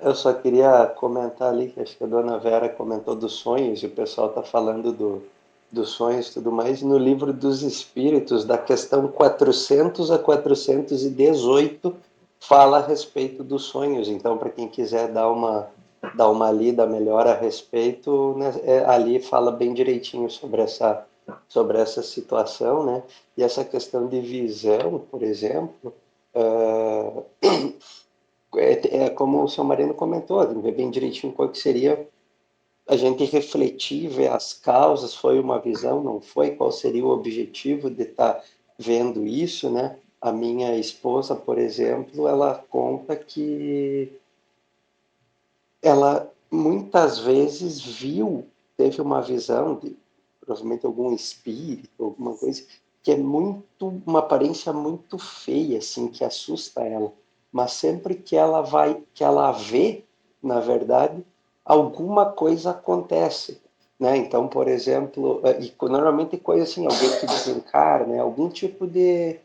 Speaker 3: eu só queria comentar ali, que acho que a dona Vera comentou dos sonhos, e o pessoal está falando dos sonhos e tudo mais, e no livro dos Espíritos, da questão 400 a 418, fala a respeito dos sonhos. Então, para quem quiser dar uma lida melhor a respeito, né, ali fala bem direitinho sobre essa situação, né? E essa questão de visão, por exemplo, como o seu Marino comentou, ver bem direitinho qual que seria a gente refletir, ver as causas, foi uma visão, não foi, qual seria o objetivo de estar vendo isso, né? A minha esposa, por exemplo, ela conta que ela muitas vezes teve uma visão de provavelmente algum espírito, alguma coisa, que é uma aparência muito feia, assim, que assusta ela. Mas sempre que ela vê, na verdade, alguma coisa acontece, né? Então, por exemplo, e normalmente coisa assim, alguém que desencarna, né? Algum tipo de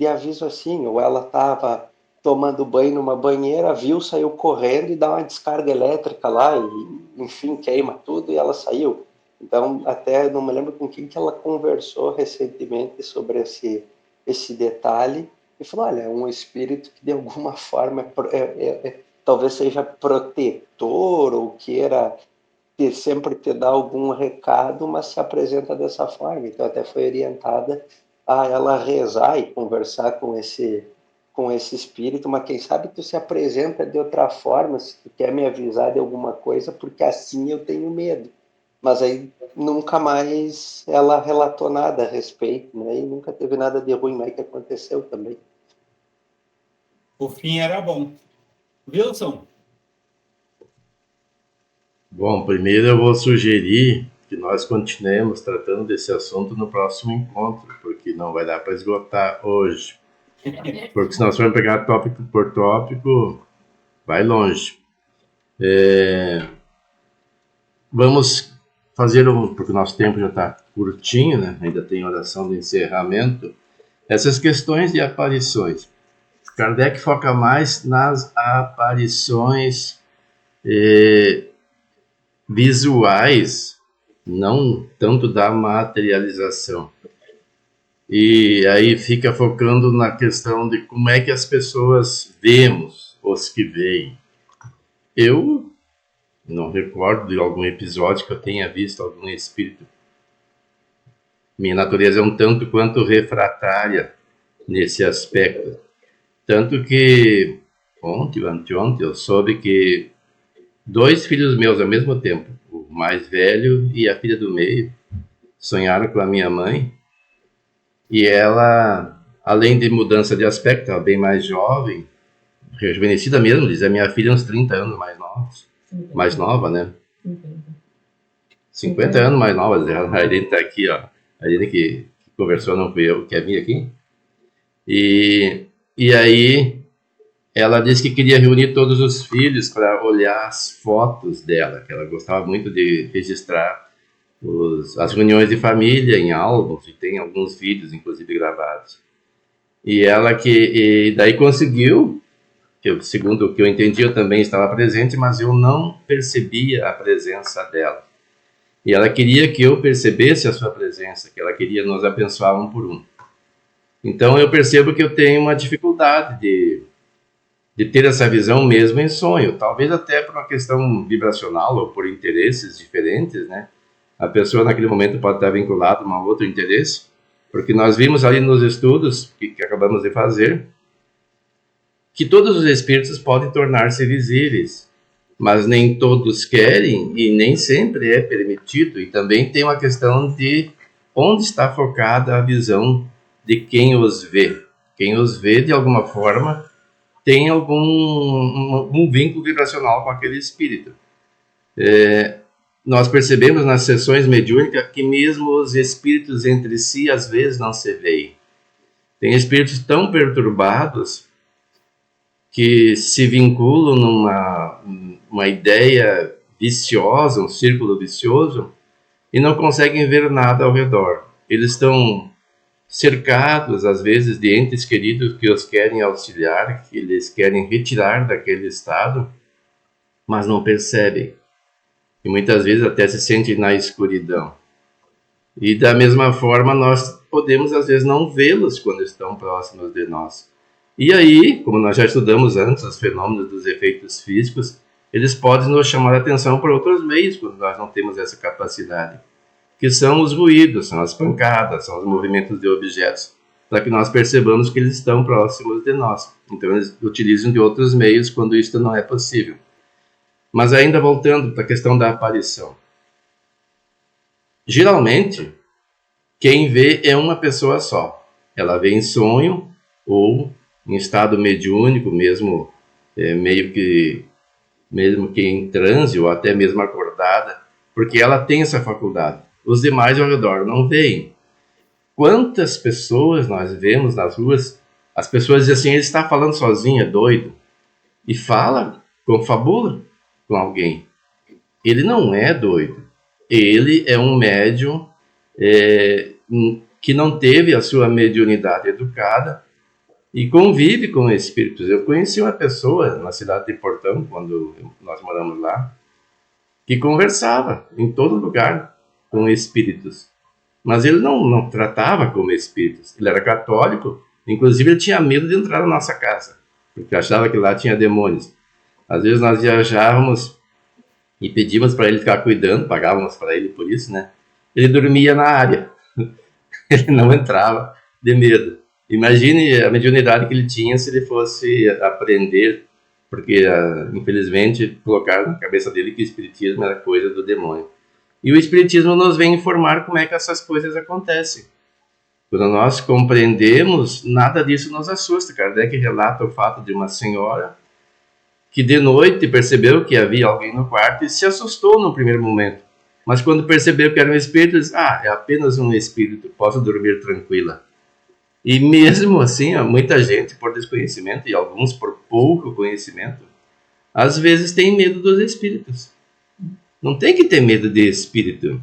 Speaker 3: aviso assim, ou ela estava tomando banho numa banheira, saiu correndo e dá uma descarga elétrica lá, e enfim, queima tudo e ela saiu. Então, até não me lembro com quem que ela conversou recentemente sobre esse detalhe, e falou, olha, é um espírito que de alguma forma talvez seja protetor, ou queira sempre te dar algum recado, mas se apresenta dessa forma. Então, até foi orientada a ela rezar e conversar com com esse espírito, mas quem sabe tu se apresenta de outra forma, se tu quer me avisar de alguma coisa, porque assim eu tenho medo. Mas aí nunca mais ela relatou nada a respeito, né? E nunca teve nada de ruim mais que aconteceu também.
Speaker 1: O fim era bom. Wilson?
Speaker 6: Bom, primeiro eu vou sugerir que nós continuemos tratando desse assunto no próximo encontro, porque não vai dar para esgotar hoje. Porque se nós formos pegar tópico por tópico, vai longe. Vamos fazer porque o nosso tempo já está curtinho, né? Ainda tem oração de encerramento. Essas questões de aparições. Kardec foca mais nas aparições visuais, não tanto da materialização. E aí fica focando na questão de como é que as pessoas vemos os que veem. Eu não recordo de algum episódio que eu tenha visto algum espírito. Minha natureza é um tanto quanto refratária nesse aspecto. Tanto que anteontem, eu soube que 2 filhos meus ao mesmo tempo, o mais velho e a filha do meio, sonharam com a minha mãe. E ela, além de mudança de aspecto, estava bem mais jovem, rejuvenescida mesmo, diz a minha filha uns 30 anos mais nova, né? 50 anos mais nova. A Irene está aqui, ó. A Irene que conversou, não fui eu, quer vir aqui. E aí ela disse que queria reunir todos os filhos para olhar as fotos dela, que ela gostava muito de registrar as reuniões de família em álbuns, e tem alguns vídeos, inclusive, gravados. E ela daí conseguiu, segundo o que eu entendi, eu também estava presente, mas eu não percebia a presença dela. E ela queria que eu percebesse a sua presença, que ela queria nos abençoar um por um. Então eu percebo que eu tenho uma dificuldade de ter essa visão mesmo em sonho, talvez até por uma questão vibracional ou por interesses diferentes, né? A pessoa naquele momento pode estar vinculada a um outro interesse, porque nós vimos ali nos estudos que acabamos de fazer, que todos os espíritos podem tornar-se visíveis, mas nem todos querem e nem sempre é permitido. E também tem uma questão de onde está focada a visão de quem os vê. Quem os vê, de alguma forma, tem algum vínculo vibracional com aquele espírito. Nós percebemos nas sessões mediúnicas que mesmo os espíritos entre si, às vezes, não se veem. Tem espíritos tão perturbados que se vinculam numa ideia viciosa, um círculo vicioso, e não conseguem ver nada ao redor. Eles estão cercados, às vezes, de entes queridos que os querem auxiliar, que eles querem retirar daquele estado, mas não percebem. E muitas vezes até se sentem na escuridão. E da mesma forma, nós podemos, às vezes, não vê-los quando estão próximos de nós. E aí, como nós já estudamos antes, os fenômenos dos efeitos físicos, eles podem nos chamar a atenção por outros meios, quando nós não temos essa capacidade, que são os ruídos, são as pancadas, são os movimentos de objetos, para que nós percebamos que eles estão próximos de nós. Então, eles utilizam de outros meios quando isso não é possível. Mas ainda voltando para a questão da aparição. Geralmente, quem vê é uma pessoa só. Ela vê em sonho ou em estado mediúnico, mesmo que em transe ou até mesmo acordada, porque ela tem essa faculdade. Os demais ao redor não veem. Quantas pessoas nós vemos nas ruas, as pessoas dizem assim, ele está falando sozinho, é doido. E fala, confabula com alguém. Ele não é doido. Ele é um médium que não teve a sua mediunidade educada e convive com espíritos. Eu conheci uma pessoa na cidade de Portão, quando nós moramos lá, que conversava em todo lugar com espíritos. Mas ele não tratava como espíritos. Ele era católico, inclusive ele tinha medo de entrar na nossa casa, porque achava que lá tinha demônios. Às vezes nós viajávamos e pedíamos para ele ficar cuidando, pagávamos para ele por isso, né? Ele dormia na área. Ele não entrava de medo. Imagine a mediunidade que ele tinha se ele fosse aprender, porque infelizmente colocaram na cabeça dele que o espiritismo era coisa do demônio. E o espiritismo nos vem informar como é que essas coisas acontecem. Quando nós compreendemos, nada disso nos assusta. Kardec relata o fato de uma senhora que de noite percebeu que havia alguém no quarto e se assustou no primeiro momento. Mas quando percebeu que era um espírito, disse, é apenas um espírito, posso dormir tranquila. E mesmo assim, muita gente, por desconhecimento, e alguns por pouco conhecimento, às vezes tem medo dos espíritos. Não tem que ter medo de espírito.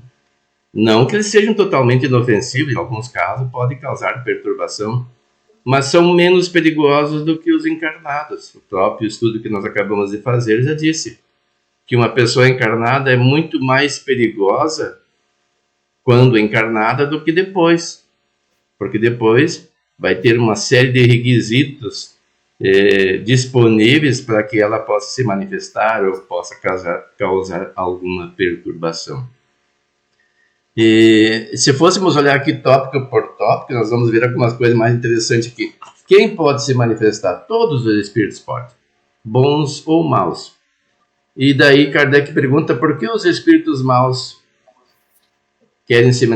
Speaker 6: Não que eles sejam totalmente inofensivos, em alguns casos pode causar perturbação, mas são menos perigosos do que os encarnados. O próprio estudo que nós acabamos de fazer já disse que uma pessoa encarnada é muito mais perigosa quando encarnada do que depois, porque depois vai ter uma série de requisitos disponíveis para que ela possa se manifestar ou possa causar alguma perturbação. E se fôssemos olhar aqui tópico por tópico, nós vamos ver algumas coisas mais interessantes aqui. Quem pode se manifestar? Todos os espíritos podem, bons ou maus. E daí Kardec pergunta por que os espíritos maus querem se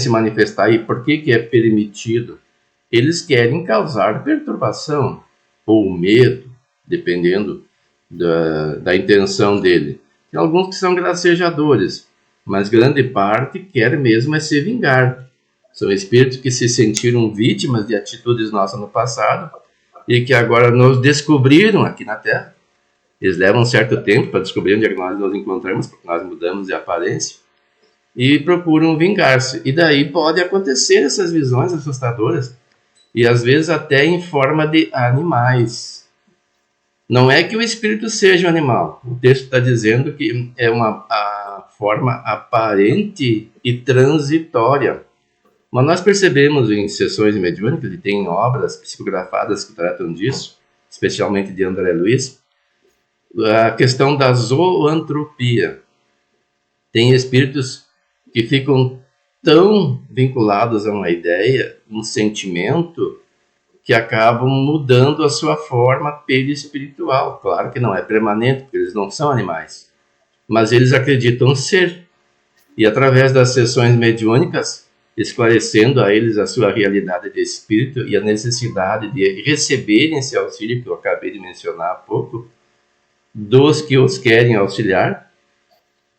Speaker 6: manifestar e por que é permitido? Eles querem causar perturbação ou medo, dependendo da intenção dele. Tem alguns que são gracejadores, mas grande parte quer mesmo se vingar. São espíritos que se sentiram vítimas de atitudes nossas no passado e que agora nos descobriram aqui na Terra. Eles levam um certo tempo para descobrir onde é que nós nos encontramos, porque nós mudamos de aparência, e procuram vingar-se. E daí pode acontecer essas visões assustadoras, e às vezes até em forma de animais. Não é que o espírito seja um animal. O texto está dizendo que é a forma aparente e transitória. Mas nós percebemos em sessões mediúnicas, e tem obras psicografadas que tratam disso, especialmente de André Luiz, a questão da zoantropia. Tem espíritos que ficam tão vinculados a uma ideia, um sentimento, que acabam mudando a sua forma perispiritual. Claro que não é permanente, porque eles não são animais, mas eles acreditam ser. E através das sessões mediúnicas, esclarecendo a eles a sua realidade de espírito e a necessidade de receberem esse auxílio que eu acabei de mencionar há pouco, dos que os querem auxiliar.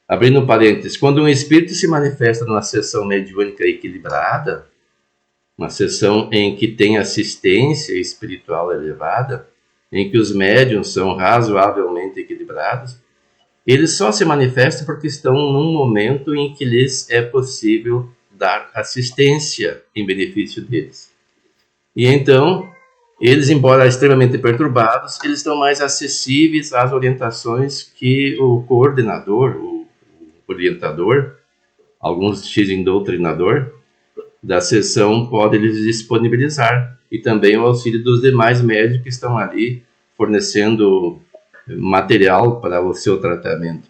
Speaker 6: Abrindo parênteses, quando um espírito se manifesta numa sessão mediúnica equilibrada, uma sessão em que tem assistência espiritual elevada, em que os médiuns são razoavelmente equilibrados, eles só se manifestam porque estão num momento em que lhes é possível dar assistência em benefício deles. E então, eles, embora extremamente perturbados, eles estão mais acessíveis às orientações que o coordenador, o orientador, alguns dizem doutrinador, da sessão pode lhes disponibilizar, e também o auxílio dos demais médicos que estão ali fornecendo material para o seu tratamento.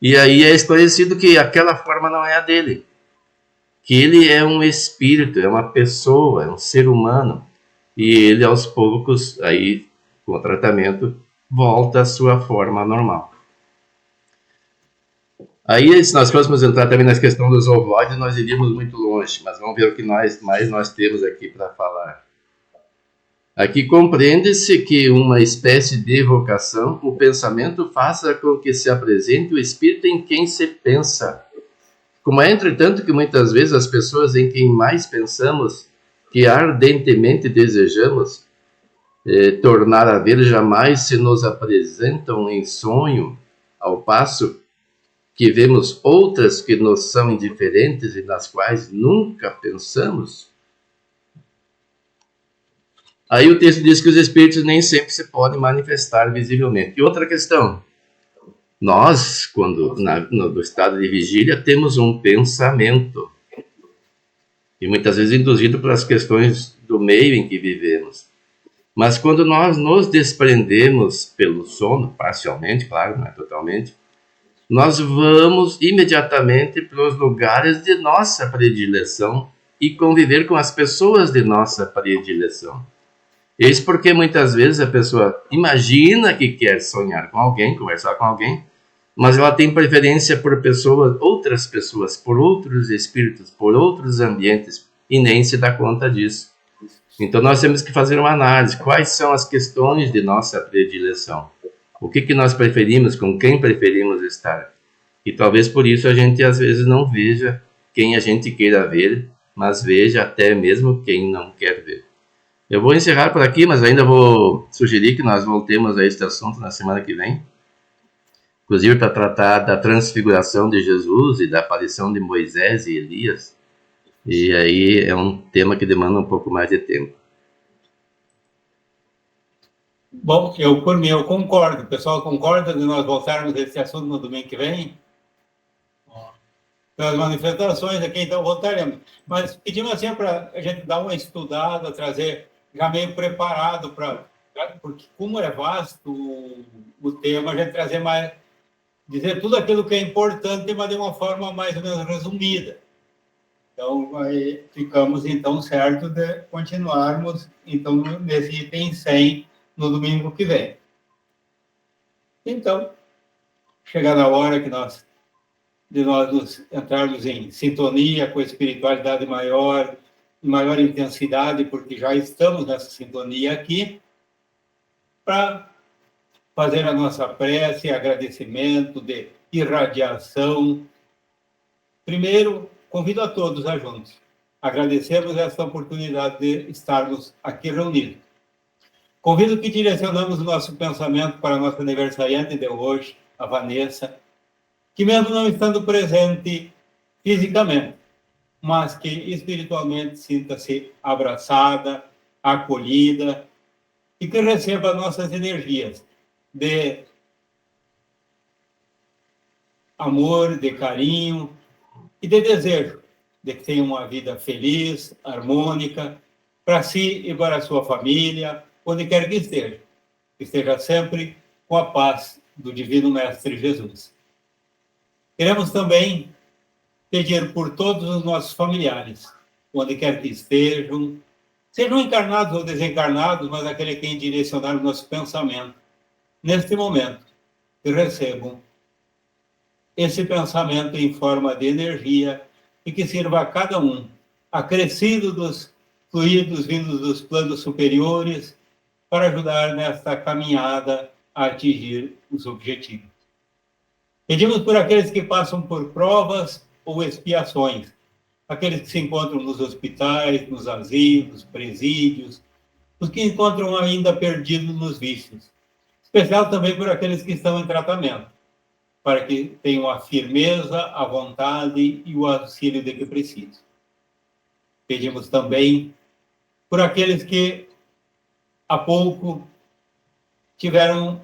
Speaker 6: E aí é esclarecido que aquela forma não é a dele, que ele é um espírito, é uma pessoa, é um ser humano, e ele aos poucos, aí com o tratamento, volta à sua forma normal. Aí, se nós fôssemos entrar também na questão dos ovoides, nós iríamos muito longe, mas vamos ver o que mais nós temos aqui para falar. Aqui compreende-se que uma espécie de evocação, o pensamento faça com que se apresente o espírito em quem se pensa. Como é, entretanto, que muitas vezes as pessoas em quem mais pensamos, que ardentemente desejamos tornar a ver, jamais se nos apresentam em sonho, ao passo que vemos outras que nos são indiferentes e nas quais nunca pensamos. Aí o texto diz que os espíritos nem sempre se podem manifestar visivelmente. E outra questão, nós, quando no estado de vigília, temos um pensamento, e muitas vezes induzido pelas questões do meio em que vivemos. Mas quando nós nos desprendemos pelo sono, parcialmente, claro, não é totalmente, nós vamos imediatamente para os lugares de nossa predileção e conviver com as pessoas de nossa predileção. Isso porque muitas vezes a pessoa imagina que quer sonhar com alguém, conversar com alguém, mas ela tem preferência por pessoas, outras pessoas, por outros espíritos, por outros ambientes, e nem se dá conta disso. Então nós temos que fazer uma análise. Quais são as questões de nossa predileção? O que nós preferimos, com quem preferimos estar? E talvez por isso a gente às vezes não veja quem a gente queira ver, mas veja até mesmo quem não quer ver. Eu vou encerrar por aqui, mas ainda vou sugerir que nós voltemos a este assunto na semana que vem. Inclusive para tratar da transfiguração de Jesus e da aparição de Moisés e Elias. E aí é um tema que demanda um pouco mais de tempo.
Speaker 1: Bom, por mim, eu concordo. O pessoal concorda de nós voltarmos a esse assunto no domingo que vem? Pelas manifestações aqui, então voltaremos. Mas pedimos assim para a gente dar uma estudada, trazer já meio preparado porque como é vasto o tema, a gente trazer mais, dizer tudo aquilo que é importante, mas de uma forma mais ou menos resumida. Então, ficamos então certo de continuarmos então nesse item 100 no domingo que vem. Então, chegada a hora de nós entrarmos em sintonia com a espiritualidade maior intensidade, porque já estamos nessa sintonia aqui, para fazer a nossa prece, agradecimento de irradiação. Primeiro, convido a todos a juntos agradecermos esta oportunidade de estarmos aqui reunidos. Convido que direcionamos o nosso pensamento para a nossa aniversariante de hoje, a Vanessa, que mesmo não estando presente fisicamente, mas que espiritualmente sinta-se abraçada, acolhida, e que receba nossas energias de amor, de carinho e de desejo de que tenha uma vida feliz, harmônica, para si e para a sua família, onde quer que esteja sempre com a paz do Divino Mestre Jesus. Queremos também pedir por todos os nossos familiares, onde quer que estejam, sejam encarnados ou desencarnados, mas aquele a quem direcionar o nosso pensamento, neste momento, que recebam esse pensamento em forma de energia e que sirva a cada um, acrescido dos fluidos vindos dos planos superiores, para ajudar nesta caminhada a atingir os objetivos. Pedimos por aqueles que passam por provas ou expiações, aqueles que se encontram nos hospitais, nos asilos, presídios, os que encontram ainda perdidos nos vícios. Especial também por aqueles que estão em tratamento, para que tenham a firmeza, a vontade e o auxílio de que precisam. Pedimos também por aqueles que há pouco tiveram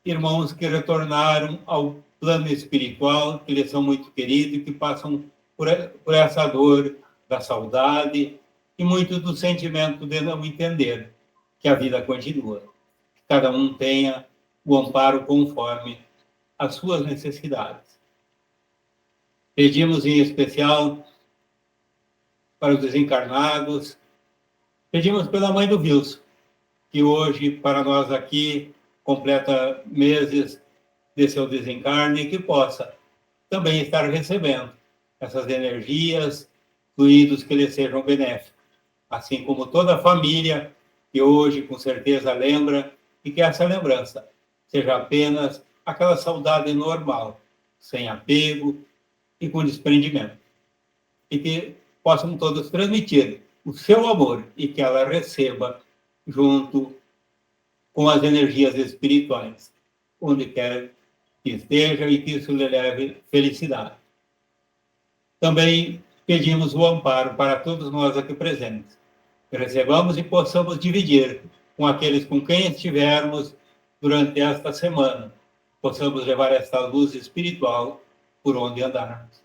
Speaker 1: irmãos que retornaram ao plano espiritual, que lhes são muito queridos e que passam por essa dor da saudade e muito do sentimento de não entender que a vida continua. Que cada um tenha o amparo conforme as suas necessidades. Pedimos em especial para os desencarnados, pedimos pela mãe do Wilson, que hoje, para nós aqui, completa meses de seu desencarne e que possa também estar recebendo essas energias, fluidos que lhe sejam benéficos, assim como toda a família que hoje, com certeza, lembra, e que essa lembrança seja apenas aquela saudade normal, sem apego e com desprendimento. E que possam todos transmitir o seu amor e que ela receba junto com as energias espirituais, onde quer que esteja e que isso lhe leve felicidade. Também pedimos o amparo para todos nós aqui presentes, que recebamos e possamos dividir com aqueles com quem estivermos durante esta semana, possamos levar esta luz espiritual por onde andarmos.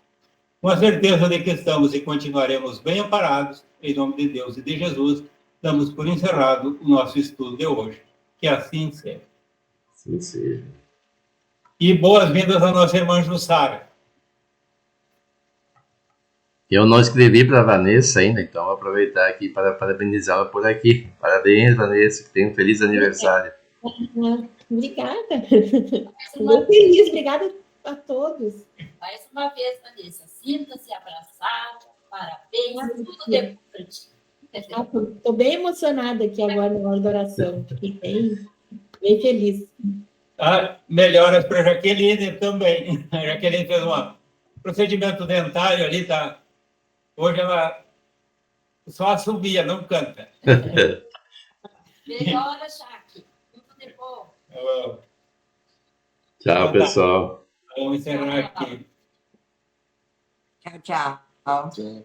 Speaker 1: Com a certeza de que estamos e continuaremos bem amparados, em nome de Deus e de Jesus, damos por encerrado o nosso estudo de hoje. Que assim seja.
Speaker 6: Sim, seja.
Speaker 1: E boas-vindas à nossa irmã Jussara.
Speaker 6: Eu não escrevi para a Vanessa ainda, então vou aproveitar aqui para parabenizá-la por aqui. Parabéns, Vanessa, que tenha um feliz aniversário.
Speaker 8: Obrigada. Estou feliz, obrigada a todos.
Speaker 7: Mais uma vez, Vanessa, sinta-se abraçada, parabéns, tudo de bom para ti.
Speaker 8: Estou bem emocionada aqui agora na hora da oração. Fiquei bem feliz.
Speaker 1: Melhoras para a Jaqueline também. A Jaqueline fez um procedimento dentário ali, tá? Hoje ela só assobia, não canta.
Speaker 7: Melhora, Jaque. Tudo de bom.
Speaker 6: Tchau, pessoal.
Speaker 1: Vamos encerrar aqui.
Speaker 5: Tchau, tchau.